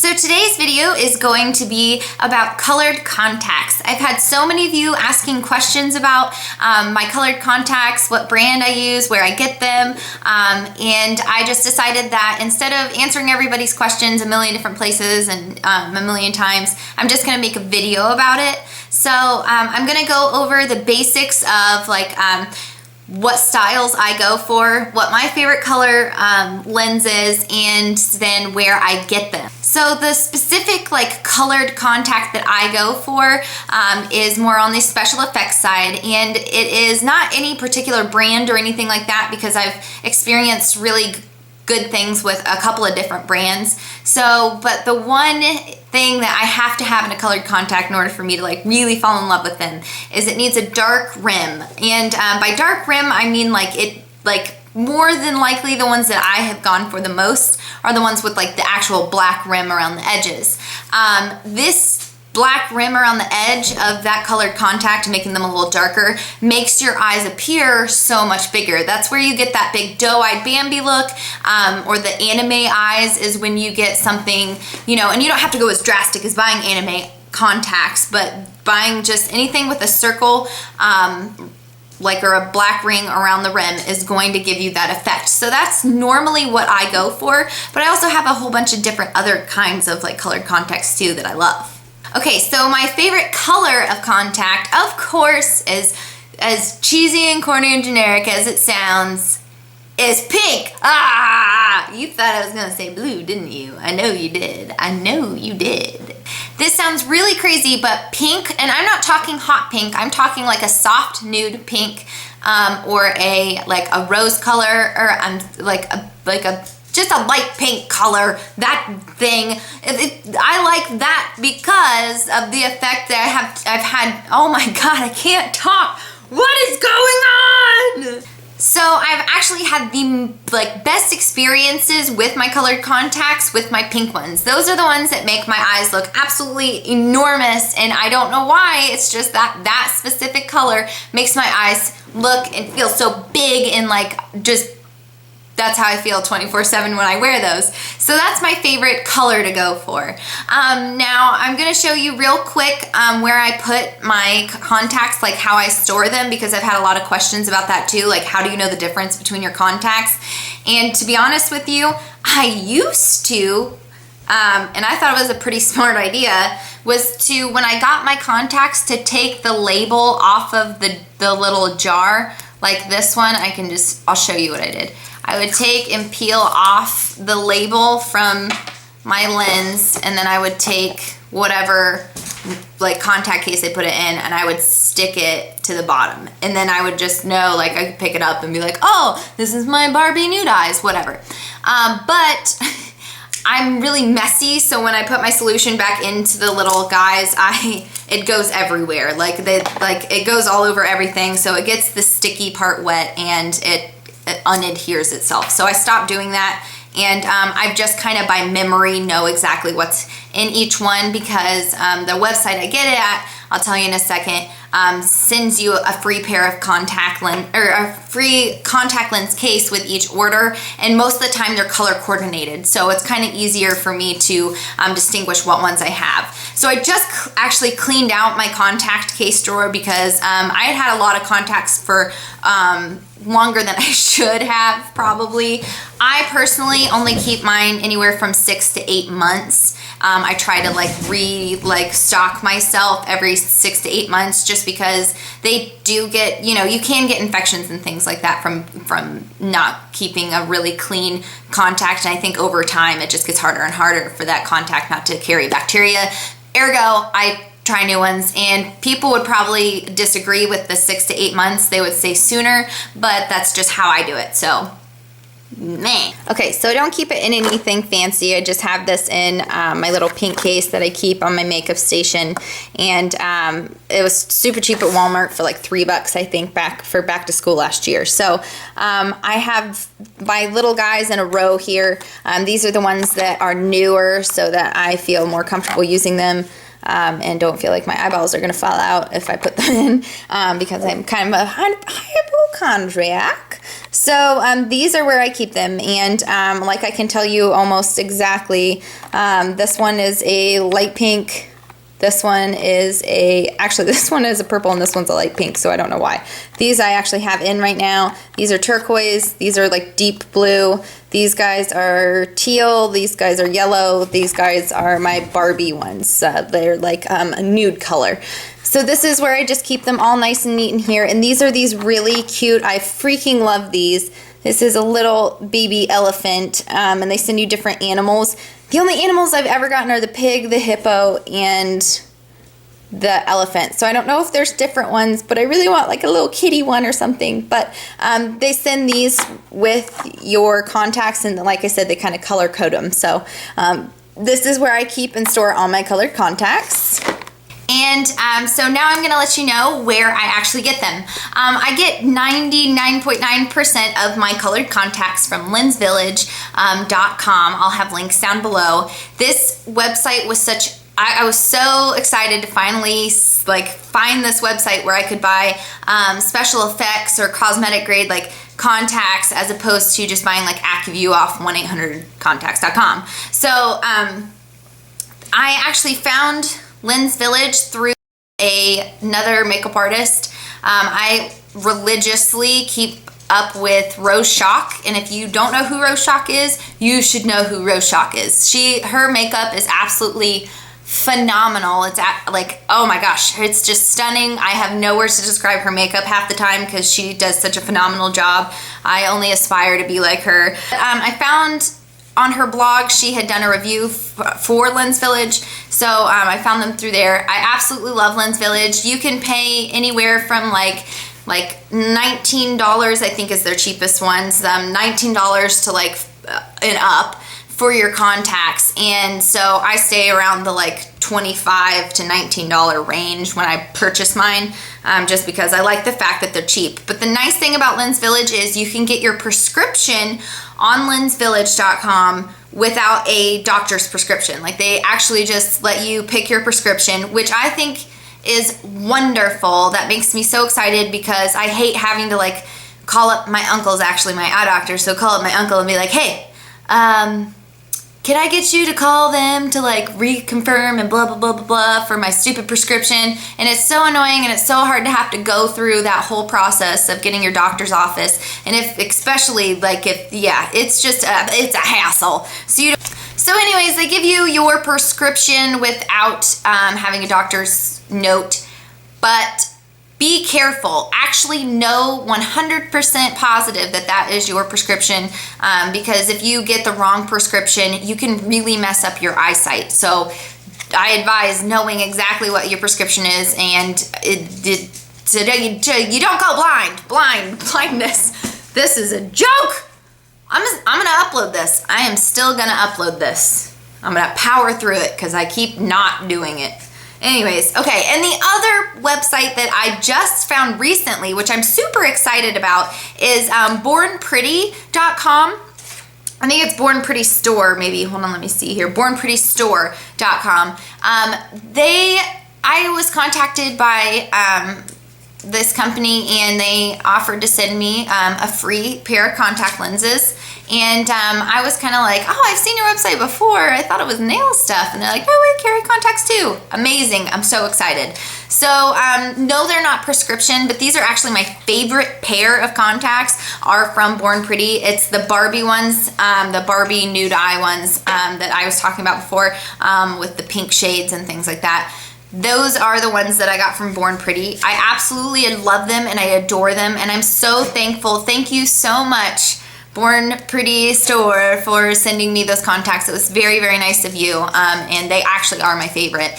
So today's video is going to be about colored contacts. I've had so many of you asking questions about my colored contacts, what brand I use, where I get them, and I just decided that instead of answering everybody's questions a million different places and a million times, I'm just gonna make a video about it. So I'm gonna go over the basics of what styles I go for, what my favorite color lens is, and then where I get them. So the specific colored contact that I go for is more on the special effects side, and it is not any particular brand or anything like that because I've experienced really good things with a couple of different brands. So, but the one thing that I have to have in a colored contact in order for me to really fall in love with them is it needs a dark rim. And by dark rim, I mean more than likely the ones that I have gone for the most are the ones with the actual black rim around the edges. This black rim around the edge of that colored contact, making them a little darker, makes your eyes appear so much bigger. That's where you get that big doe-eyed Bambi look, or the anime eyes is when you get something, and you don't have to go as drastic as buying anime contacts, but buying just anything with a circle, or a black ring around the rim is going to give you that effect. So that's normally what I go for, but I also have a whole bunch of different other kinds of colored contacts too that I love. Okay, so my favorite color of contact, of course, is as cheesy and corny and generic as it sounds, is pink. Ah, you thought I was gonna say blue, didn't you? I know you did. I know you did. This sounds really crazy, but pink, and I'm not talking hot pink, I'm talking a soft nude pink, or a rose color, or just a light pink color, that thing. I like that because of the effect that I've had. Oh my God, I can't talk. What is going on? So I've actually had the best experiences with my colored contacts with my pink ones. Those are the ones that make my eyes look absolutely enormous, and I don't know why. It's just that specific color makes my eyes look and feel so big and that's how I feel 24/7 when I wear those. So that's my favorite color to go for. Now I'm gonna show you real quick where I put my contacts, how I store them, because I've had a lot of questions about that too, how do you know the difference between your contacts? And to be honest with you, I used to, and I thought it was a pretty smart idea, was to, when I got my contacts, to take the label off of the little jar, like this one. I'll show you what I did. I would take and peel off the label from my lens, and then I would take whatever contact case I put it in, and I would stick it to the bottom. And then I would just know, I could pick it up and be like, oh, this is my Barbie nude eyes, whatever. But I'm really messy, so when I put my solution back into the little guys, it goes everywhere. It goes all over everything, so it gets the sticky part wet and it unadheres itself. So I stopped doing that, and I've just kind of by memory know exactly what's in each one, because the website I get it at, I'll tell you in a second, sends you a free pair of contact lens, or a free contact lens case with each order, and most of the time they're color coordinated, so it's kind of easier for me to distinguish what ones I have. So I just actually cleaned out my contact case drawer because I had a lot of contacts for longer than I should have, probably. I personally only keep mine anywhere from 6 to 8 months. I try to stock myself every 6 to 8 months, just because they do get, you can get infections and things like that from not keeping a really clean contact. And I think over time it just gets harder and harder for that contact not to carry bacteria. Ergo, I try new ones, and people would probably disagree with the 6 to 8 months. They would say sooner, but that's just how I do it. So meh. Okay, so I don't keep it in anything fancy. I just have this in my little pink case that I keep on my makeup station, and it was super cheap at Walmart for $3, I think, back to school last year. So I have my little guys in a row here. These are the ones that are newer, so that I feel more comfortable using them. and don't feel like my eyeballs are going to fall out if I put them in, because I'm kind of a hypochondriac. So these are where I keep them, and like I can tell you almost exactly, this one is a light pink. This one is this one is a purple and this one's a light pink, so I don't know why. These I actually have in right now. These are turquoise. These are like deep blue. These guys are teal. These guys are yellow. These guys are my Barbie ones. They're like a nude color. So this is where I just keep them all nice and neat in here. And these are these really cute, I freaking love these. This is a little baby elephant, and they send you different animals. The only animals I've ever gotten are the pig, the hippo, and the elephant. So I don't know if there's different ones, but I really want like a little kitty one or something. But they send these with your contacts, and like I said, they kind of color code them. So this is where I keep and store all my colored contacts. And so now I'm gonna let you know where I actually get them. I get 99.9% of my colored contacts from lensvillage.com. I'll have links down below. This website was I was so excited to finally find this website where I could buy special effects or cosmetic grade contacts, as opposed to just buying AccuView off 1-800-contacts.com. So I actually found Lens Village through another makeup artist. I religiously keep up with Rose Shock, and if you don't know who Rose Shock is, you should know who Rose Shock is. Her makeup is absolutely phenomenal. It's oh my gosh, it's just stunning. I have no words to describe her makeup half the time because she does such a phenomenal job. I only aspire to be like her. I found on her blog she had done a review for Lens Village, so I found them through there. I absolutely love Lens Village. You can pay anywhere from like $19, I think is their cheapest ones, $19 to and up for your contacts, and so I stay around the $25 to $19 range when I purchase mine, just because I like the fact that they're cheap. But the nice thing about Lens Village is you can get your prescription on lensvillage.com without a doctor's prescription. They actually just let you pick your prescription, which I think is wonderful. That makes me so excited because I hate having to call up my uncle's actually my eye doctor, so call up my uncle and be like, hey, can I get you to call them to reconfirm and blah, blah, blah, blah, blah for my stupid prescription? And it's so annoying, and it's so hard to have to go through that whole process of getting your doctor's office. And especially it's just, it's a hassle. So anyways, they give you your prescription without having a doctor's note, but be careful. Actually know 100% positive that is your prescription, because if you get the wrong prescription, you can really mess up your eyesight. So I advise knowing exactly what your prescription is, and you don't go blindness. This is a joke. I'm gonna upload this. I am still gonna upload this. I'm gonna power through it because I keep not doing it. Anyways, okay, and the other website that I just found recently, which I'm super excited about, is bornpretty.com. I think it's Born Pretty Store, maybe. Hold on, let me see here. bornprettystore.com. I was contacted by this company, and they offered to send me a free pair of contact lenses. And I was kind of like, oh, I've seen your website before. I thought it was nail stuff. And they're like, oh, we carry contacts too. Amazing. I'm so excited. So no, they're not prescription, but these are actually my favorite pair of contacts are from Born Pretty. It's the Barbie ones, the Barbie nude eye ones that I was talking about before, with the pink shades and things like that. Those are the ones that I got from Born Pretty. I absolutely love them and I adore them, and I'm so thankful. Thank you so much, Born Pretty Store, for sending me those contacts. It was very, very nice of you, and they actually are my favorite,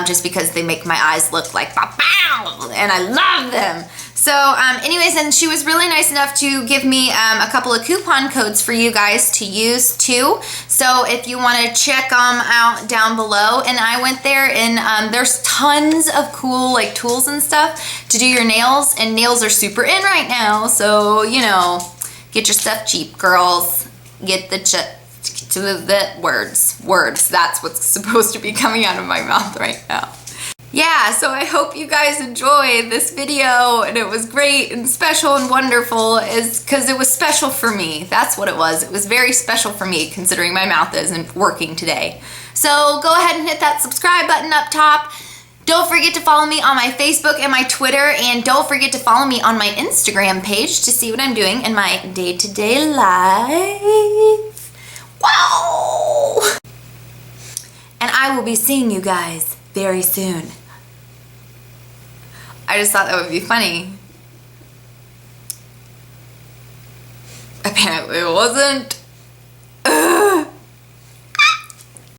just because they make my eyes look like pow, and I love them. So anyways, and she was really nice enough to give me a couple of coupon codes for you guys to use too. So if you want to check them out down below, and I went there, and there's tons of cool tools and stuff to do your nails, and nails are super in right now. So, get your stuff cheap, girls. Get the words. That's what's supposed to be coming out of my mouth right now. Yeah, so I hope you guys enjoyed this video, and it was great and special and wonderful, because it was special for me. That's what it was. It was very special for me, considering my mouth isn't working today. So go ahead and hit that subscribe button up top. Don't forget to follow me on my Facebook and my Twitter, and don't forget to follow me on my Instagram page to see what I'm doing in my day-to-day life. Wow! And I will be seeing you guys very soon. I just thought that would be funny. Apparently it wasn't.